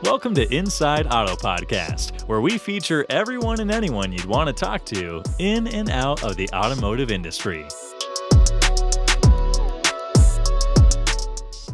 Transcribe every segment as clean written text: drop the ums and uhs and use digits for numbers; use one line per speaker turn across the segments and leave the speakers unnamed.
Welcome to Inside Auto Podcast, where we feature everyone and anyone you'd want to talk to in and out of the automotive industry.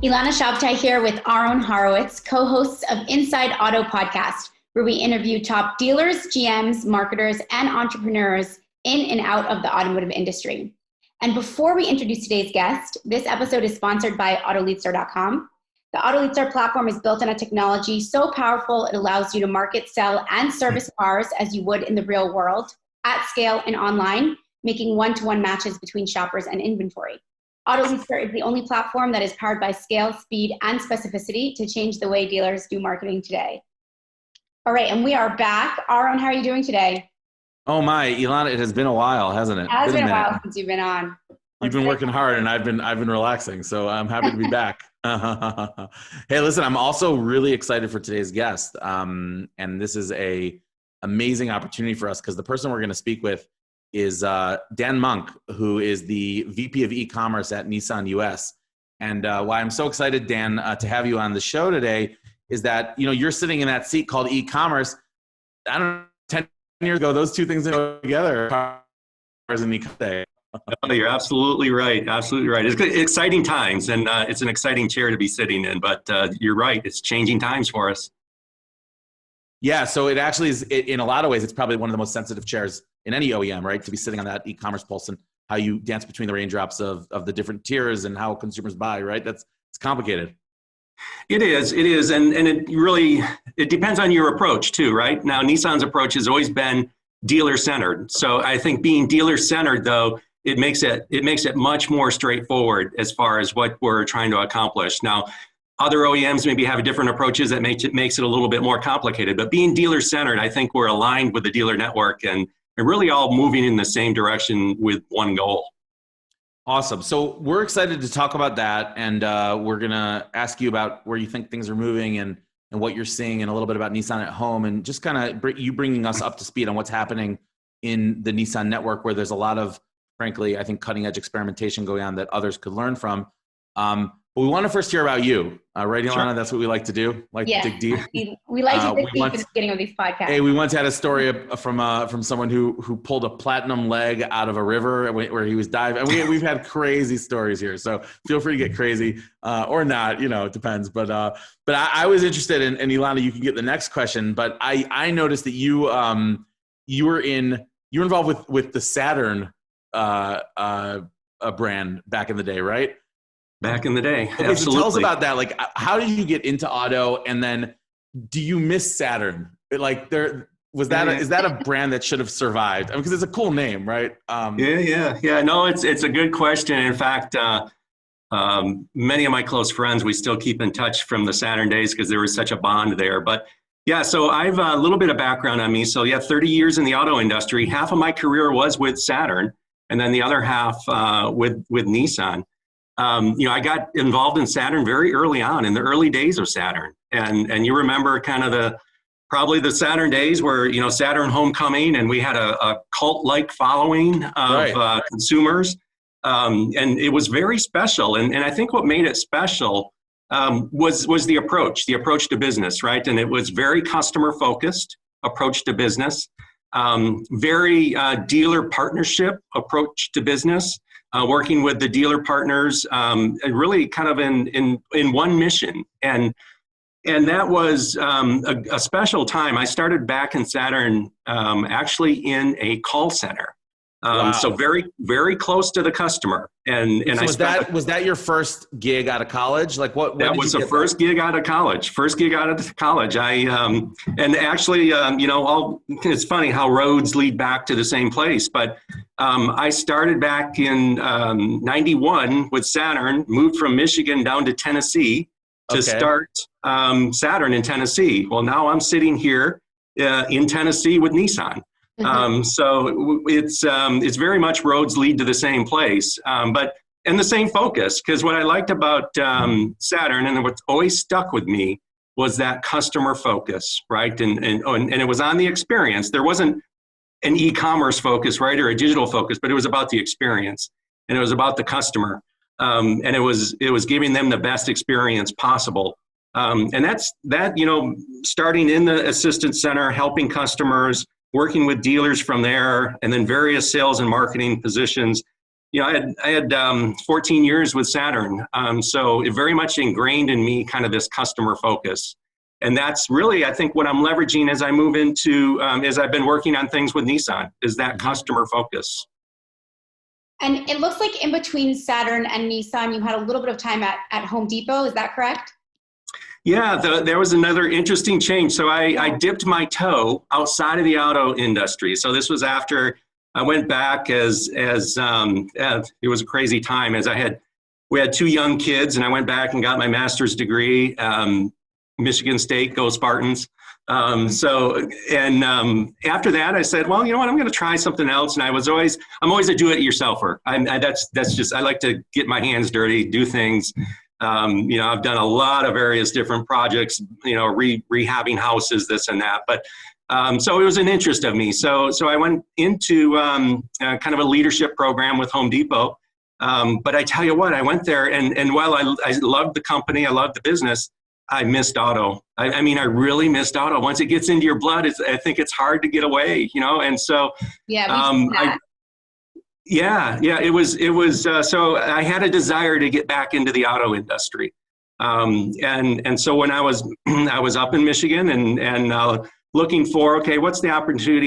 Ilana Shabtai here with Aaron Horowitz, co-hosts of Inside Auto Podcast, where we interview top dealers, GMs, marketers, and entrepreneurs in and out of the automotive industry. And before we introduce today's guest, this episode is sponsored by AutoLeadStar.com. The AutoLeadStar platform is built on a technology so powerful it allows you to market, sell, and service cars as you would in the real world, at scale and online, making one-to-one matches between shoppers and inventory. AutoLeadStar is the only platform that is powered by scale, speed, and specificity to change the way dealers do marketing today. All right, and we are back. Aaron, how are you doing today?
Oh my, Ilana, it has been a while, hasn't it?
It has been a while since you've been on.
You've been working hard, and I've been relaxing, so I'm happy to be back. Hey, listen, I'm also really excited for today's guest, and this is a amazing opportunity for us because the person we're going to speak with is Dan Mohnke, who is the VP of e-commerce at Nissan US. And why I'm so excited, Dan, to have you on the show today is that you're sitting in that seat called e-commerce. I don't know, 10 years ago, those two things didn't go together.
No, you're absolutely right. Absolutely right. It's exciting times, and it's an exciting chair to be sitting in. But you're right. It's changing times for us.
Yeah. So it actually is. In a lot of ways, it's probably one of the most sensitive chairs in any OEM, right? To be sitting on that e-commerce pulse and how you dance between the raindrops of the different tiers and how consumers buy, right? It's complicated.
It is, and it depends on your approach too, right? Now, Nissan's approach has always been dealer-centered. So I think being dealer-centered, though, it makes it much more straightforward as far as what we're trying to accomplish. Now, other OEMs maybe have different approaches that makes it a little bit more complicated. But being dealer-centered, I think we're aligned with the dealer network and really all moving in the same direction with one goal.
Awesome. So we're excited to talk about that, and we're going to ask you about where you think things are moving and what you're seeing, and a little bit about Nissan At Home, and just kind of you bringing us up to speed on what's happening in the Nissan network, where there's a lot of, frankly, I think cutting-edge experimentation going on that others could learn from. But we want to first hear about you, right, Ilana? Sure. That's what we like to do, to dig deep.
We like to dig deep at the beginning of these podcasts.
Hey, we once had a story from someone who pulled a platinum leg out of a river where he was diving. And we've had crazy stories here, so feel free to get crazy or not. It depends. But I was interested in, and Ilana, you can get the next question. But I noticed that you were involved with the Saturn brand back in the day, right?
Back in the day,
okay,
absolutely.
So tell us about that. Like, how did you get into auto, and then do you miss Saturn? Like, is that a brand that should have survived? Because it's a cool name, right?
Yeah. No, it's a good question. In fact, many of my close friends, we still keep in touch from the Saturn days because there was such a bond there. But yeah, so I've a little bit of background on me. So yeah, 30 years in the auto industry. Half of my career was with Saturn, and then the other half with Nissan. I got involved in Saturn very early on, in the early days of Saturn. And you remember kind of probably the Saturn days where, Saturn Homecoming, and we had a cult-like following of consumers. And it was very special. And I think what made it special was the approach to business, right? And it was very customer-focused approach to business, very dealer partnership approach to business. Working with the dealer partners, really kind of in one mission, and that was a special time. I started back in Saturn, actually in a call center,
wow.
So very very close to the customer. And
so was that your first gig out of college? Like what?
That was the first gig out of college. I and actually, it's funny how roads lead back to the same place. But I started back in '91 with Saturn. Moved from Michigan down to Tennessee to start Saturn in Tennessee. Well, now I'm sitting here in Tennessee with Nissan. So it's very much roads lead to the same place, and the same focus. Because what I liked about Saturn, and what's always stuck with me, was that customer focus, right? And it was on the experience. There wasn't an e-commerce focus, right, or a digital focus, but it was about the experience, and it was about the customer, and it was giving them the best experience possible. And that, you know, starting in the assistance center, helping customers, working with dealers from there, and then various sales and marketing positions. You know, I had 14 years with Saturn. So it very much ingrained in me kind of this customer focus. And that's really, I think, what I'm leveraging as I move into, as I've been working on things with Nissan, is that customer focus.
And it looks like in between Saturn and Nissan, you had a little bit of time at Home Depot. Is that correct?
Yeah, there was another interesting change. So I dipped my toe outside of the auto industry. So this was after I went back as it was a crazy time, as we had 2 young kids, and I went back and got my master's degree. Michigan State, go Spartans. After that, I said, well, you know what, I'm going to try something else. And I'm always a do-it-yourselfer. That's just, I like to get my hands dirty, do things. You know, I've done a lot of various different projects, you know, rehabbing houses, this and that. But so it was an interest of me. So I went into kind of a leadership program with Home Depot. But I tell you what, I went there, and while I loved the company, I loved the business, I missed auto. I mean, I really missed auto. Once it gets into your blood, I think it's hard to get away, you know? And so, it was, so I had a desire to get back into the auto industry. And so when I was up in Michigan and looking for, okay, what's the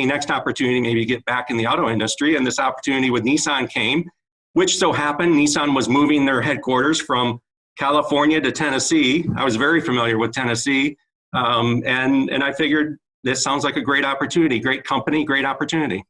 next opportunity, maybe get back in the auto industry. And this opportunity with Nissan came, which so happened, Nissan was moving their headquarters from California to Tennessee. I was very familiar with Tennessee. And I figured this sounds like a great opportunity, great company, great opportunity.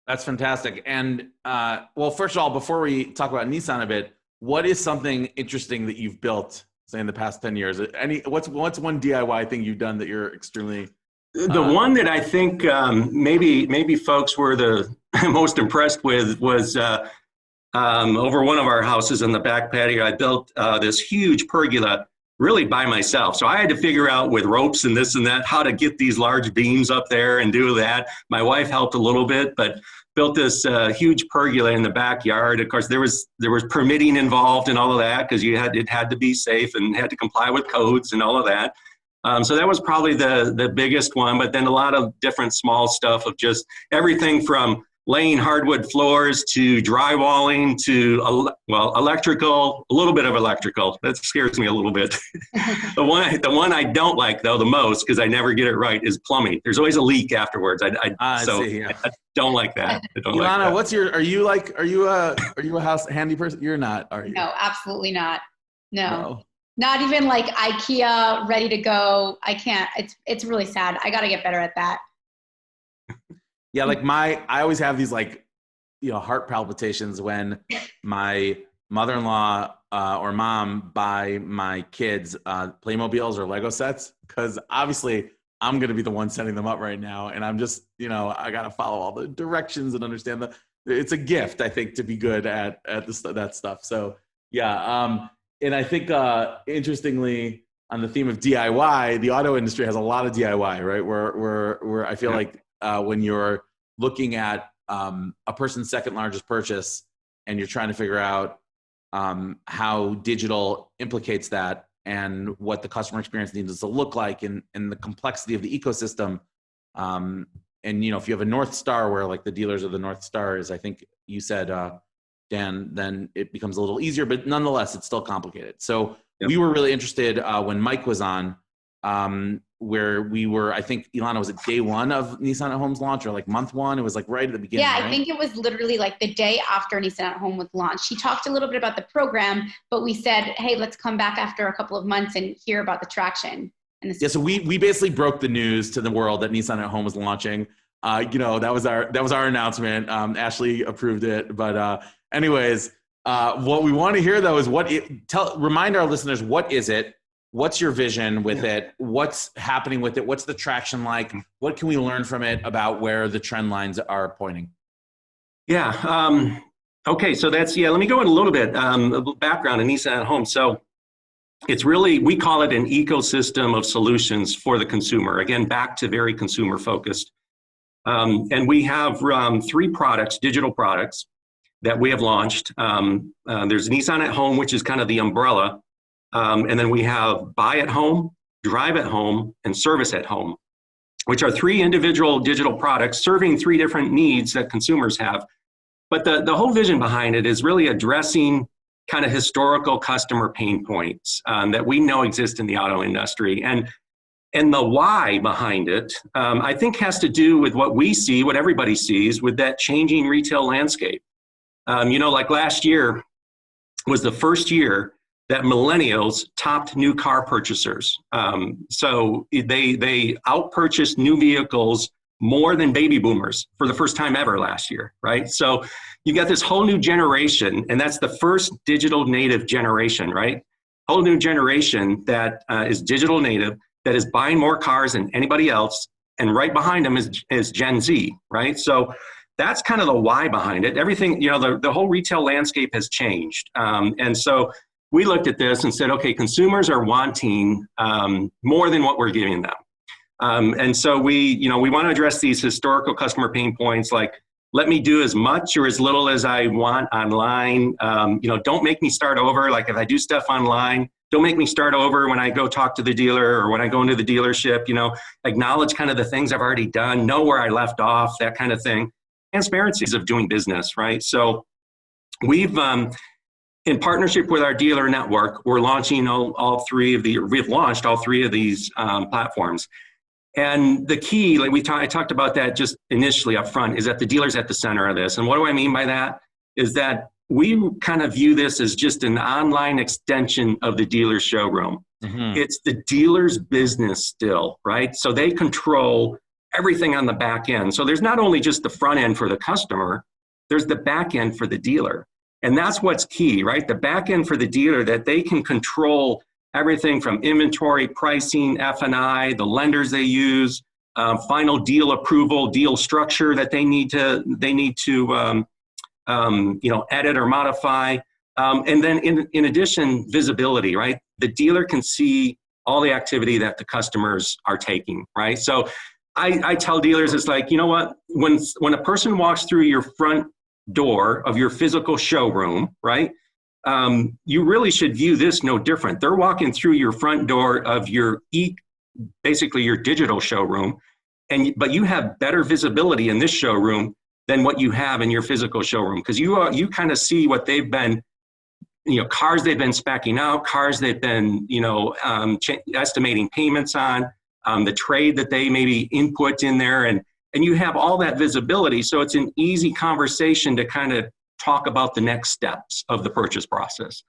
That's fantastic. And well, first of all, before we talk about Nissan a bit, what is something interesting that you've built, say, in the past 10 years? What's one DIY thing you've done that you're extremely...
The one that I think maybe folks were the most impressed with was over one of our houses in the back patio. I built this huge pergola really by myself. So I had to figure out with ropes and this and that how to get these large beams up there and do that. My wife helped a little bit, but built this huge pergola in the backyard. Of course, there was permitting involved and all of that, because it had to be safe and had to comply with codes and all of that. So that was probably the biggest one, but then a lot of different small stuff of just everything from laying hardwood floors to drywalling to, electrical, a little bit of electrical. That scares me a little bit. The one I don't like, though, the most, because I never get it right, is plumbing. There's always a leak afterwards. I don't like that. I don't
Ilana,
like that.
are you a house handy person? You're not, are you?
No, absolutely not. No. Not even like IKEA, ready to go. I can't. It's really sad. I got to get better at that.
Yeah, like I always have these heart palpitations when my mother-in-law or mom buy my kids Playmobiles or Lego sets, because obviously I'm going to be the one setting them up right now. And I'm just, I got to follow all the directions and understand it's a gift, I think, to be good at that stuff. So yeah. And I think interestingly, on the theme of DIY, the auto industry has a lot of DIY, right? Where I feel like when you're looking at a person's second largest purchase and you're trying to figure out how digital implicates that and what the customer experience needs to look like and the complexity of the ecosystem. And, if you have a North Star where like the dealers are the North Star, as I think you said, Dan, then it becomes a little easier, but nonetheless, it's still complicated. So we were really interested when Mike was on, where we were, I think, Ilana, was it day one of Nissan At Home's launch or like month one? It was like right at the beginning.
Yeah,
right?
I think it was literally like the day after Nissan At Home was launched. He talked a little bit about the program, but we said, hey, let's come back after a couple of months and hear about the traction.
So we basically broke the news to the world that Nissan At Home was launching. That was our announcement. Ashley approved it, but anyways, what we want to hear though is remind our listeners, what is it? What's your vision with it? What's happening with it? What's the traction like? What can we learn from it about where the trend lines are pointing?
Yeah. Okay. So let me go in a little bit, background in Nissan At Home. So it's really, we call it an ecosystem of solutions for the consumer. Again, back to very consumer focused. And we have 3 products, digital products, that we have launched. There's Nissan At Home, which is kind of the umbrella. And then we have buy at home, drive at home, and service at home, which are 3 individual digital products serving 3 different needs that consumers have. But the whole vision behind it is really addressing kind of historical customer pain points that we know exist in the auto industry. And the why behind it, I think, has to do with what we see, what everybody sees, with that changing retail landscape. Like last year was the first year that millennials topped new car purchasers. So they outpurchased new vehicles more than baby boomers for the first time ever last year, right? So you got this whole new generation, and that's the first digital native generation, right? Whole new generation that is digital native, that is buying more cars than anybody else, and right behind them is Gen Z, right? So that's kind of the why behind it. Everything, the whole retail landscape has changed. And so we looked at this and said, okay, consumers are wanting more than what we're giving them. And so we want to address these historical customer pain points, like, let me do as much or as little as I want online. Don't make me start over. Like, if I do stuff online, don't make me start over when I go talk to the dealer or when I go into the dealership. Acknowledge kind of the things I've already done, know where I left off, that kind of thing. Transparencies of doing business, right? So we've, in partnership with our dealer network, we're launching we've launched all 3 of these platforms. And the key, like I talked about that just initially up front, is that the dealer's at the center of this. And what do I mean by that? Is that we kind of view this as just an online extension of the dealer's showroom. Mm-hmm. It's the dealer's business still, right? So they control everything on the back end. So there's not only just the front end for the customer, there's the back end for the dealer. And that's what's key, right? The back end for the dealer, that they can control everything from inventory, pricing, F&I, the lenders they use, final deal approval, deal structure that they need to edit or modify. And then in addition, visibility, right? The dealer can see all the activity that the customers are taking, right? So I tell dealers, it's like, you know what? When a person walks through your front door of your physical showroom, right? You really should view this no different. They're walking through your front door of basically your digital showroom, but you have better visibility in this showroom than what you have in your physical showroom, because you kind of see what they've been, cars they've been speccing out, cars they've been, estimating payments on, the trade that they maybe input in there, and you have all that visibility. So it's an easy conversation to kind of talk about the next steps of the purchase process.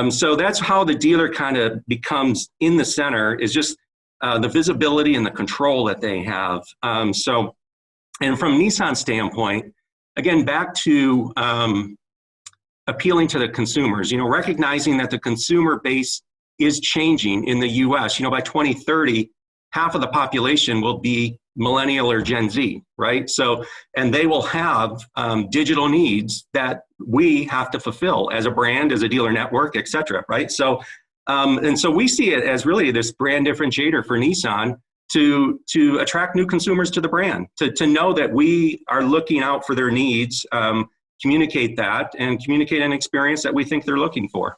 So that's how the dealer kind of becomes in the center, is just the visibility and the control that they have. And from Nissan's standpoint, again, back to appealing to the consumers, recognizing that the consumer base is changing in the US. By 2030, half of the population will be millennial or Gen Z, right? So, and they will have digital needs that we have to fulfill as a brand, as a dealer network, et cetera, right? So, and so we see it as really this brand differentiator for Nissan to attract new consumers to the brand, to know that we are looking out for their needs, communicate that, and communicate an experience that we think they're looking for.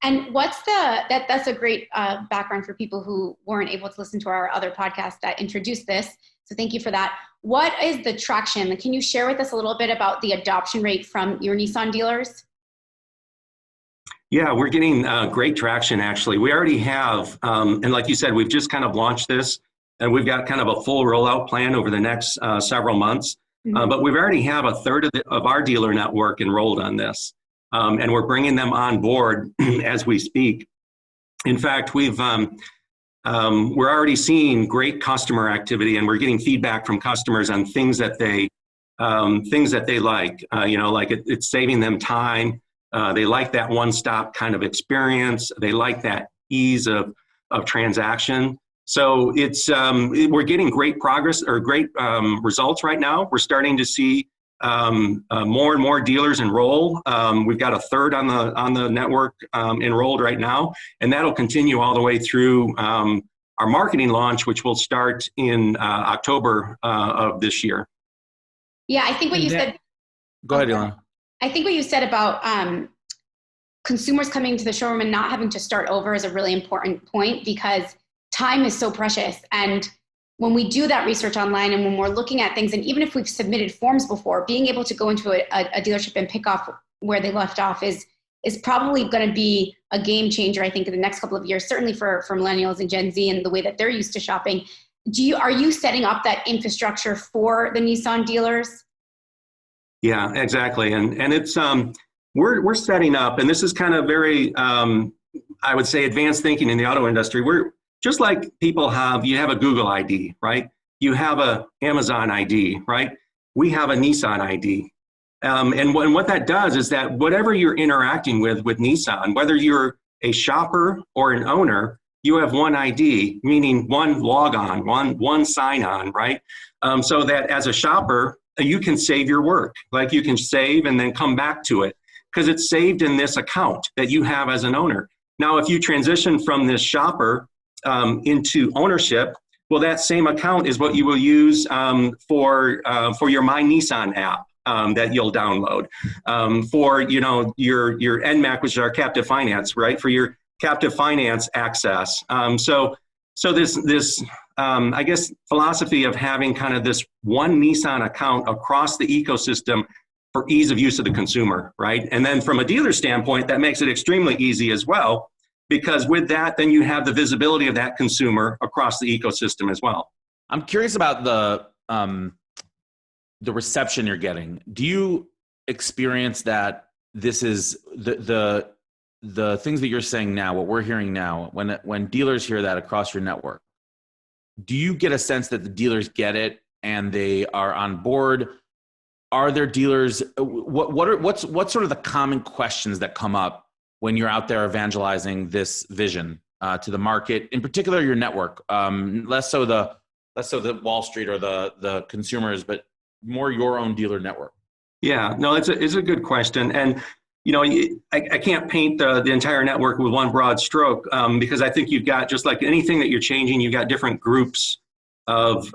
And that's a great background for people who weren't able to listen to our other podcast that introduced this. So thank you for that. What is the traction? Can you share with us a little bit about the adoption rate from your Nissan dealers?
Yeah, we're getting great traction, actually. We already have, and like you said, we've just kind of launched this, and we've got kind of a full rollout plan over the next several months. Mm-hmm. But we already have a third of our dealer network enrolled on this. And we're bringing them on board as we speak. In fact, we're already seeing great customer activity, and we're getting feedback from customers on things that they like. Like it's saving them time. They like that one-stop kind of experience. They like that ease of transaction. So we're getting great progress or great results right now. We're starting to see more and more dealers enroll. We've got a third on the network enrolled right now, and that'll continue all the way through our marketing launch, which will start in October of this year.
Yeah, I think what you said.
Go ahead, Elon.
I think what you said about consumers coming to the showroom and not having to start over is a really important point, because time is so precious. And when we do that research online and when we're looking at things, and even if we've submitted forms before, being able to go into a dealership and pick off where they left off is probably going to be a game changer, I think, in the next couple of years, certainly for millennials and Gen Z and the way that they're used to shopping. Are you setting up that infrastructure for the Nissan dealers?
Yeah, exactly. And it's, we're setting up, and this is kind of very, I would say, advanced thinking in the auto industry. We're just like people you have a Google ID, right? You have a Amazon ID, right? We have a Nissan ID. And what that does is that whatever you're interacting with Nissan, whether you're a shopper or an owner, you have one ID, meaning one logon, one sign on, right? So that as a shopper, you can save your work. Like you can save and then come back to it because it's saved in this account that you have as an owner. Now, if you transition from this shopper into ownership, well, that same account is what you will use for your My Nissan app. That you'll download for, your NMAC, which is our captive finance, right? For your captive finance access. So this I guess, philosophy of having kind of this one Nissan account across the ecosystem for ease of use of the consumer, right? And then from a dealer standpoint, that makes it extremely easy as well, because with that, then you have the visibility of that consumer across the ecosystem as well.
I'm curious about the reception you're getting. Do you experience that this is the things that you're saying now, what we're hearing now, when dealers hear that across your network, do you get a sense that the dealers get it and they are on board? Are there dealers, what's sort of the common questions that come up when you're out there evangelizing this vision to the market, in particular your network, less so the Wall Street or the consumers, but more your own dealer network?
Yeah, no, it's a good question. And, I can't paint the entire network with one broad stroke because I think you've got, just like anything that you're changing, you've got different groups of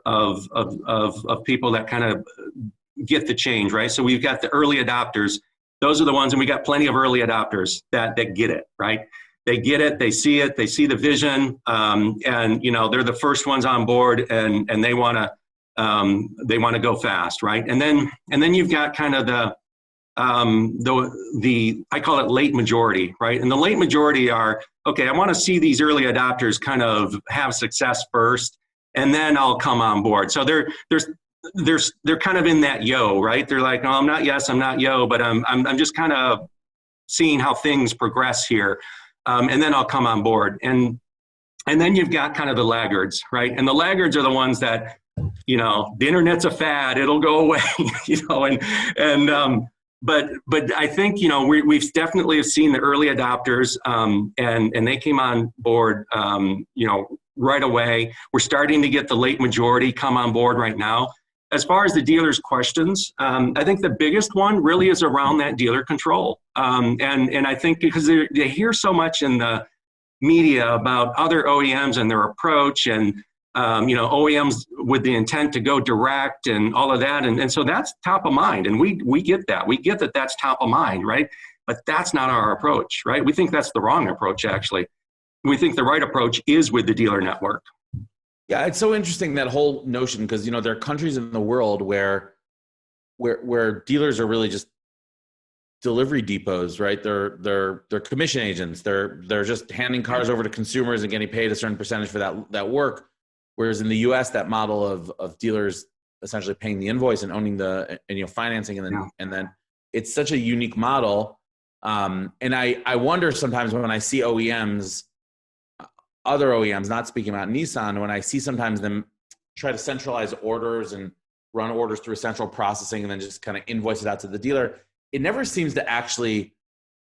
people that kind of get the change, right? So we've got the early adopters. Those are the ones, and we got plenty of early adopters that get it, right? They get it, they see the vision, and they're the first ones on board, and they want to go fast, right? And then you've got kind of the I call it late majority, right? And the late majority are, okay, I want to see these early adopters kind of have success first, and then I'll come on board. So they're kind of in that yo, right? They're like, no, I'm not yes, I'm not yo, but I'm just kind of seeing how things progress here, and then I'll come on board. And then you've got kind of the laggards, right? And the laggards are the ones that, the internet's a fad, it'll go away, but I think, we've definitely seen the early adopters, and they came on board, right away. We're starting to get the late majority come on board right now. As far as the dealers' questions, I think the biggest one really is around that dealer control. And I think because they hear so much in the media about other OEMs and their approach, and OEMs with the intent to go direct and all of that. And so that's top of mind. And we get that. We get that that's top of mind, right? But that's not our approach, right? We think that's the wrong approach, actually. We think the right approach is with the dealer network.
Yeah, it's so interesting, that whole notion, because, there are countries in the world where dealers are really just delivery depots, right? They're commission agents. They're just handing cars over to consumers and getting paid a certain percentage for that work. Whereas in the U.S., that model of dealers essentially paying the invoice and owning financing, and then it's such a unique model. And I wonder sometimes when I see OEMs, other OEMs, not speaking about Nissan, when I see sometimes them try to centralize orders and run orders through a central processing and then just kind of invoice it out to the dealer, it never seems to actually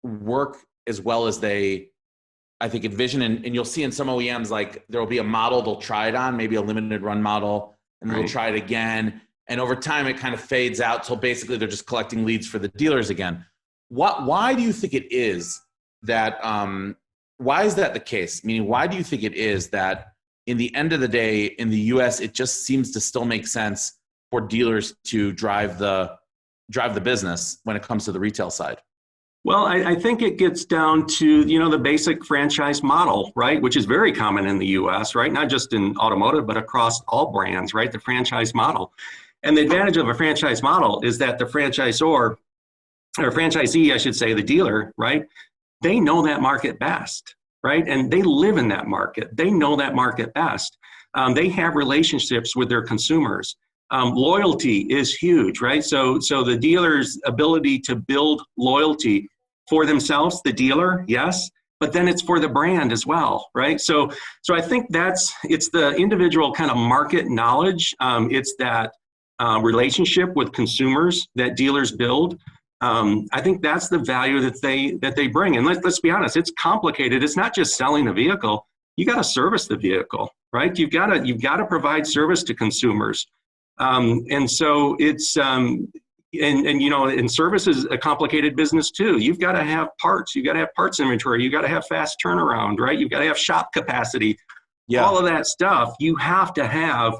work as well as they, I think, envision. And you'll see in some OEMs, like there will be a model they'll try it on, maybe a limited run model, and they'll try it again. And over time, it kind of fades out till basically they're just collecting leads for the dealers again. Why do you think it is that, why is that the case? Meaning, why do you think it is that in the end of the day, in the US, it just seems to still make sense for dealers to drive the business when it comes to the retail side?
Well, I think it gets down to, the basic franchise model, right? Which is very common in the US, right? Not just in automotive, but across all brands, right? The franchise model. And the advantage of a franchise model is that the franchisor, or franchisee, I should say, the dealer, right? They know that market best, right? And they live in that market. They know that market best. They have relationships with their consumers. Loyalty is huge, right? So the dealer's ability to build loyalty for themselves, the dealer, yes, but then it's for the brand as well, right? So I think it's the individual kind of market knowledge. It's that relationship with consumers that dealers build. I think that's the value that they bring. And let's be honest, it's complicated. It's not just selling a vehicle. You got to service the vehicle, right? You've got to provide service to consumers. And so it's, and service is a complicated business too. You've got to have parts, you've got to have parts inventory, you've got to have fast turnaround, right? You've got to have shop capacity, all of that stuff. You have to have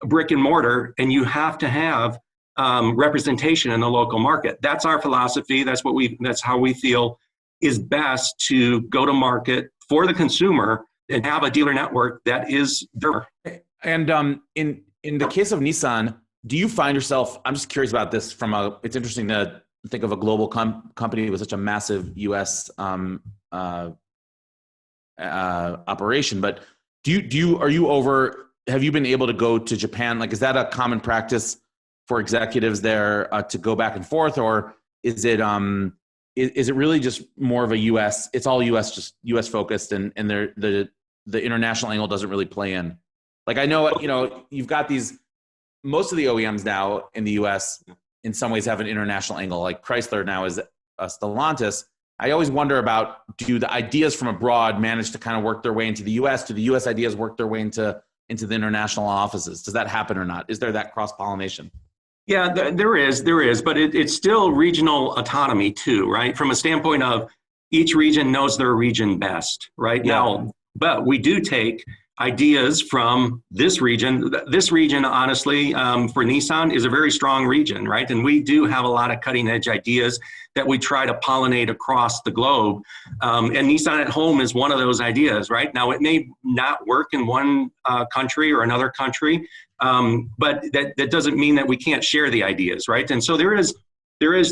brick and mortar, and you have to have representation in the local market. That's our philosophy. That's how we feel is best to go to market for the consumer and have a dealer network that is there.
And in the case of Nissan, do you find yourself, I'm just curious about this it's interesting to think of a global company with such a massive US operation, but have you been able to go to Japan? Like, is that a common practice for executives there to go back and forth, or is it really just more of a US, it's all just US focused, and the international angle doesn't really play in? Like, I know, you've got most of the OEMs now in the US in some ways have an international angle. Like Chrysler now is Stellantis. I always wonder about, do the ideas from abroad manage to kind of work their way into the US? Do the US ideas work their way into the international offices? Does that happen or not? Is there that cross-pollination?
Yeah, there is, but it's still regional autonomy too, right? From a standpoint of each region knows their region best, right?
Yeah.
Now, but we do take ideas from this region. This region, honestly, for Nissan is a very strong region, right? And we do have a lot of cutting edge ideas that we try to pollinate across the globe. And Nissan At Home is one of those ideas, right? Now, it may not work in one country or another country, but that doesn't mean that we can't share the ideas, right? And so there is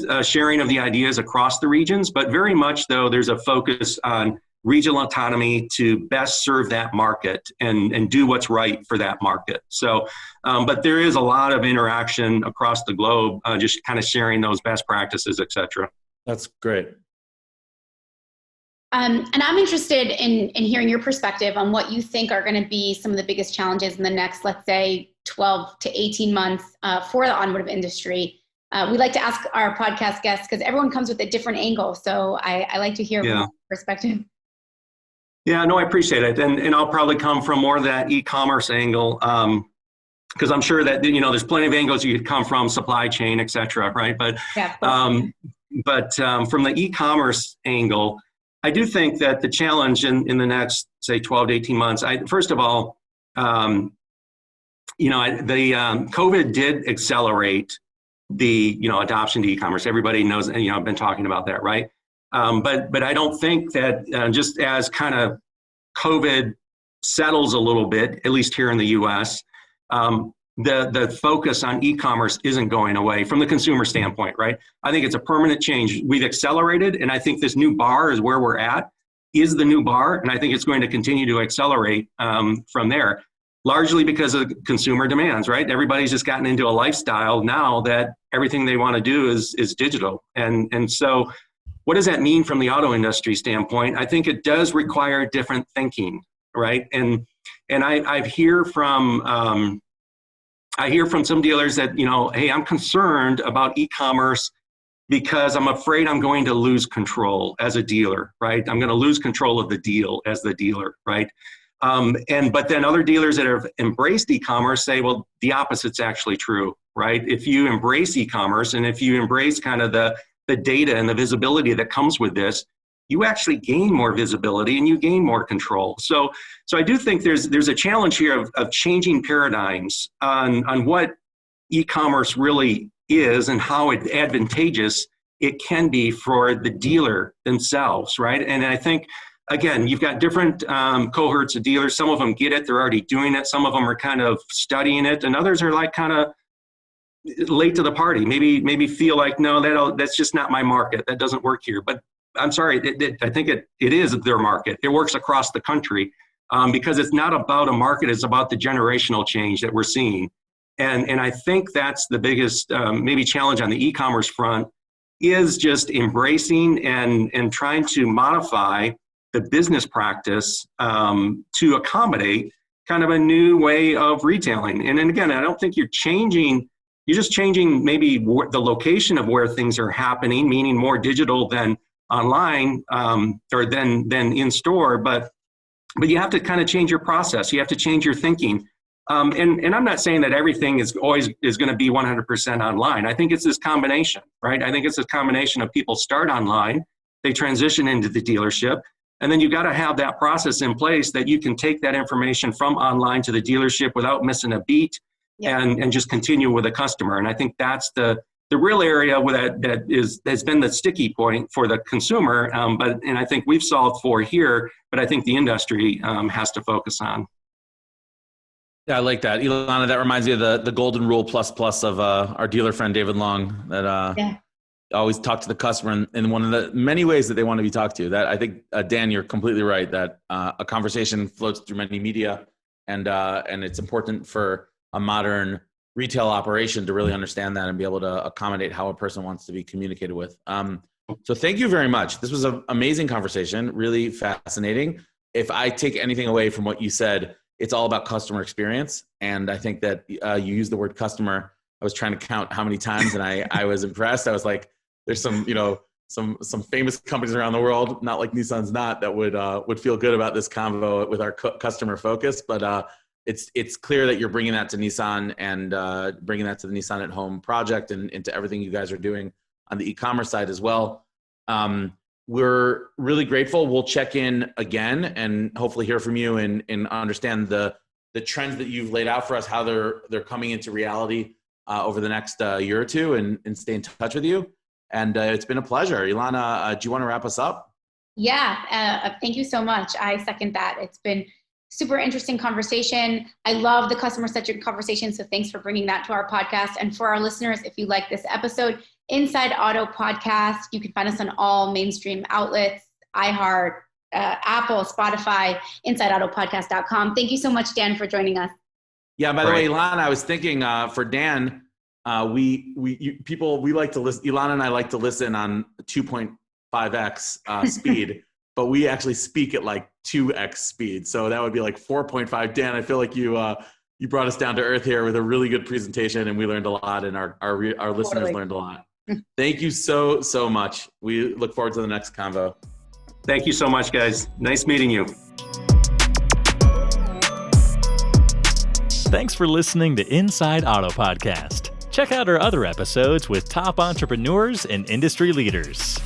a sharing of the ideas across the regions, but very much, though, there's a focus on regional autonomy to best serve that market and do what's right for that market. So, but there is a lot of interaction across the globe, just kind of sharing those best practices, et cetera.
That's great.
And I'm interested in hearing your perspective on what you think are going to be some of the biggest challenges in the next, let's say, 12 to 18 months for the automotive industry. We like to ask our podcast guests, because everyone comes with a different angle. So I like to hear from your perspective.
Yeah, no, I appreciate it. And I'll probably come from more of that e-commerce angle, because I'm sure that, there's plenty of angles you could come from, supply chain, et cetera, right? But, from the e-commerce angle, I do think that the challenge in the next, say, 12 to 18 months, first of all, COVID did accelerate the, adoption to e-commerce. Everybody knows, I've been talking about that, right? But I don't think that just as kind of COVID settles a little bit, at least here in the US, the focus on e-commerce isn't going away from the consumer standpoint, right? I think it's a permanent change. We've accelerated, and I think this new bar is where we're at, is the new bar, and I think it's going to continue to accelerate from there, largely because of consumer demands, right? Everybody's just gotten into a lifestyle now that everything they want to do is digital. And so what does that mean from the auto industry standpoint? I think it does require different thinking, right? And I hear from some dealers that, hey, I'm concerned about e-commerce because I'm afraid I'm going to lose control as a dealer, right? I'm going to lose control of the deal as the dealer, right? But then other dealers that have embraced e-commerce say, well, the opposite's actually true, right? If you embrace e-commerce and if you embrace kind of the data and the visibility that comes with this, you actually gain more visibility and you gain more control. So I do think there's a challenge here of changing paradigms on what e-commerce really is and how advantageous it can be for the dealer themselves, right? And I think, again, you've got different cohorts of dealers. Some of them get it, they're already doing it. Some of them are kind of studying it, and others are like kind of late to the party. Maybe feel like, no, that's just not my market. That doesn't work here. But I'm sorry, I think it is their market. It works across the country because it's not about a market. It's about the generational change that we're seeing. And I think that's the biggest maybe challenge on the e-commerce front, is just embracing and trying to modify the business practice to accommodate kind of a new way of retailing. And then again, I don't think you're just changing maybe the location of where things are happening, meaning more digital than online or than in store, but you have to kind of change your process. You have to change your thinking. And I'm not saying that everything is going to be 100% online. I think it's this combination, right? I think it's a combination of people start online, they transition into the dealership, and then you've got to have that process in place that you can take that information from online to the dealership without missing a beat. Yeah. And just continue with a customer. And I think that's the real area where that has been the sticky point for the consumer. And I think we've solved for here, but I think the industry has to focus on.
Yeah, I like that. Ilana, that reminds me of the golden rule plus of our dealer friend, David Long, that always talk to the customer in one of the many ways that they want to be talked to. That I think, Dan, you're completely right, that a conversation floats through many media, and it's important for a modern retail operation to really understand that and be able to accommodate how a person wants to be communicated with. So thank you very much. This was an amazing conversation, really fascinating. If I take anything away from what you said, it's all about customer experience. And I think that you used the word customer. I was trying to count how many times, and I was impressed. I was like, there's some famous companies around the world, not like Nissan's not, that would feel good about this convo with our customer focus. But it's clear that you're bringing that to Nissan and bringing that to the Nissan At Home project and into everything you guys are doing on the e-commerce side as well. We're really grateful. We'll check in again and hopefully hear from you and understand the trends that you've laid out for us, how they're coming into reality over the next year or two, and stay in touch with you. And it's been a pleasure. Ilana, do you want to wrap us up?
Yeah, thank you so much. I second that. It's been super interesting conversation. I love the customer-centric conversation, so thanks for bringing that to our podcast. And for our listeners, if you like this episode, Inside Auto Podcast, you can find us on all mainstream outlets, iHeart, Apple, Spotify, InsideAutoPodcast.com. Thank you so much, Dan, for joining us.
Yeah, by the way, Ilana, I was thinking for Dan, we like to listen. Ilana and I like to listen on 2.5x speed. But we actually speak at like 2x speed. So that would be like 4.5. Dan, I feel like you brought us down to earth here with a really good presentation, and we learned a lot, and our listeners learned a lot. Thank you so much. We look forward to the next convo.
Thank you so much, guys. Nice meeting you.
Thanks for listening to Inside Auto Podcast. Check out our other episodes with top entrepreneurs and industry leaders.